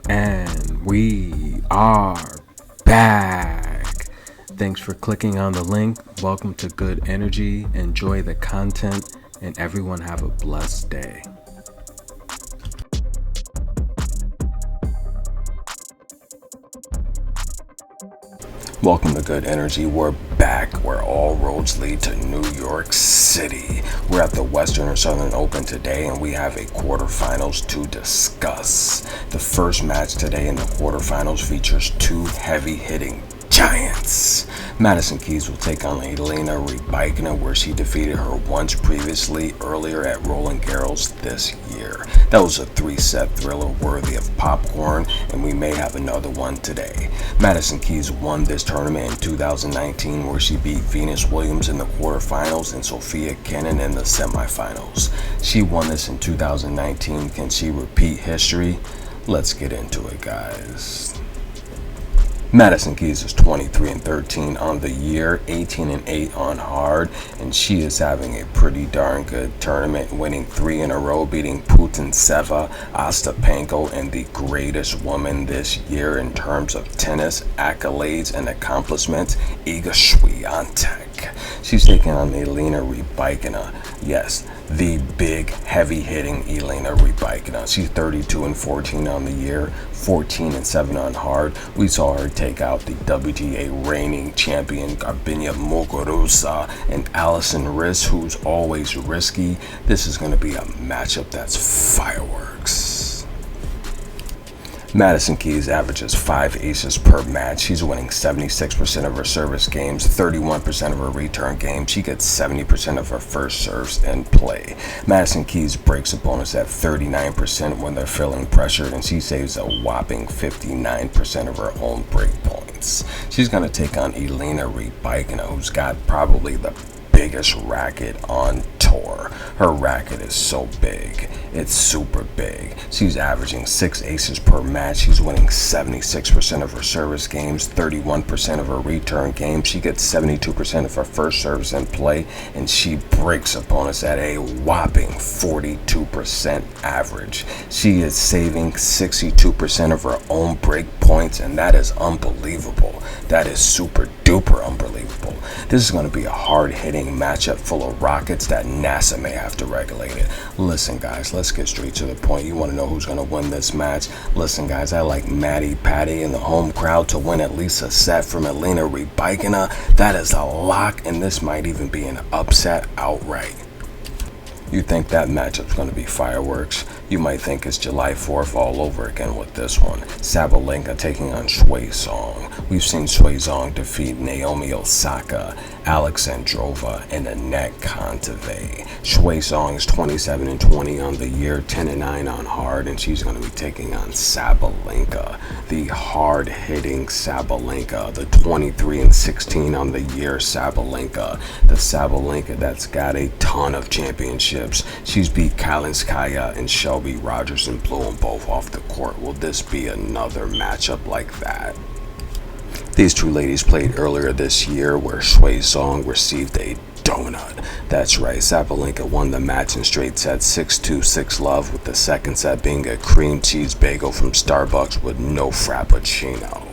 And we are back. Thanks for clicking on the link. Welcome to Good Energy. Enjoy the content, and everyone have a blessed day. Welcome to Good Energy. We're back where all roads lead to New York City. We're at the Western and Southern Open today, and we have a quarterfinals to discuss. The first match today in the quarterfinals features two heavy-hitting giants. Madison Keys will take on Elena Rybakina, where she defeated her once previously earlier at Roland Garros this year. That was a three-set thriller worthy of popcorn, and we may have another one today. Madison Keys won this tournament in 2019, where she beat Venus Williams in the quarterfinals and Sofia Kenin in the semifinals. She won this in 2019. Can she repeat history? Let's get into it, guys. Madison Keys is 23-13 on the year, 18-8 on hard, and she is having a pretty darn good tournament, winning 3 in a row, beating Putintseva, Ostapenko, and the greatest woman this year in terms of tennis accolades and accomplishments, Iga Swiatek. She's taking on Elena Rybakina. Yes, the big, heavy-hitting Elena Rybakina. She's 32-14 on the year, 14-7 on hard. We saw her take out the WTA reigning champion Garbiñe Muguruza and Alison Riss, who's always risky. This is going to be a matchup that's fireworks. Madison Keys averages 5 aces per match. She's winning 76% of her service games, 31% of her return games. She gets 70% of her first serves in play. Madison Keys breaks opponents at 39% when they're feeling pressured, and she saves a whopping 59% of her own break points. She's going to take on Elena Rybakina, who's got probably the biggest racket on tour. Her racket is so big. It's super big. She's averaging 6 aces per match. She's winning 76% of her service games, 31% of her return games. She gets 72% of her first serves in play, and she breaks opponents at a whopping 42% average. She is saving 62% of her own break points, and that is unbelievable. That is super duper unbelievable. This is going to be a hard-hitting matchup full of rockets that NASA may have to regulate it. Listen, guys, let's get straight to the point. You want to know who's going to win this match? Listen, guys, I like Maddie Patty in the home crowd to win at least a set from Elena Rybakina. That is a lock, and this might even be an upset outright. You think that matchup's going to be fireworks? You might think it's July 4th all over again with this one. Sabalenka taking on Shui Song. We've seen Shui Song defeat Naomi Osaka, Alexandrova, and Annette Kontaveit. Shui Song is 27-20 on the year, 10-9 on hard, and she's going to be taking on Sabalenka, the hard-hitting Sabalenka, the 23-16 on the year Sabalenka, the Sabalenka that's got a ton of championships. She's beat Kalinskaya and Shelby Rogers and blew them both off the court. Will this be another matchup like that? These two ladies played earlier this year where Shui Song received a donut. That's right, Sabalenka won the match in straight sets 6-2, 6-love, with the second set being a cream cheese bagel from Starbucks with no frappuccino.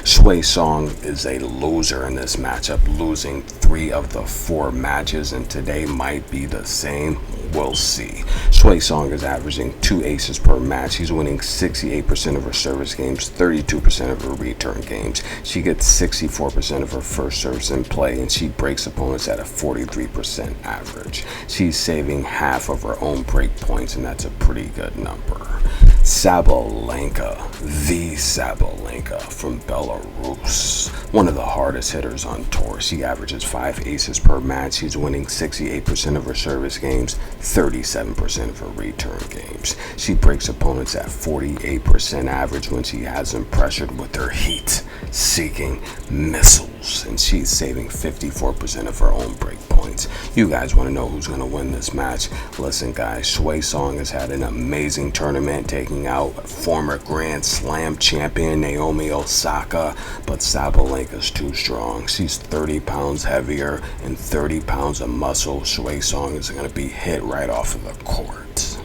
Shui Song is a loser in this matchup, losing 3 of the 4 matches, and today might be the same. We'll see. Shui Song is averaging 2 aces per match. She's winning 68% of her service games, 32% of her return games. She gets 64% of her first serves in play, and she breaks opponents at a 43% average. She's saving half of her own break points, and that's a pretty good number. Sabalenka, the Sabalenka from Belarus, one of the hardest hitters on tour. She averages 5 aces per match. She's winning 68% of her service games, 37% of her return games. She breaks opponents at 48% average when she has them pressured with her heat-seeking missiles, and she's saving 54% of her own break points. You guys want to know who's going to win this match? Listen, guys, Shui Song has had an amazing tournament, taking out former Grand Slam champion Naomi Osaka, but Sabalenka's too strong. She's 30 pounds heavier and 30 pounds of muscle. Shui Song is going to be hit right off of the court.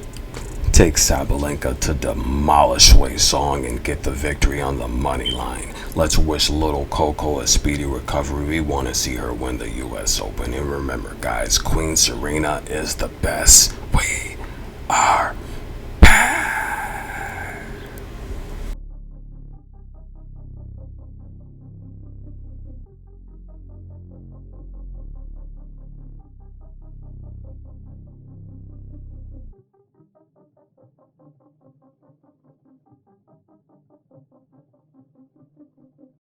Take Sabalenka to demolish Wei Song and get the victory on the money line. Let's wish little Coco a speedy recovery. We want to see her win the US Open. And remember, guys, Queen Serena is the best. We are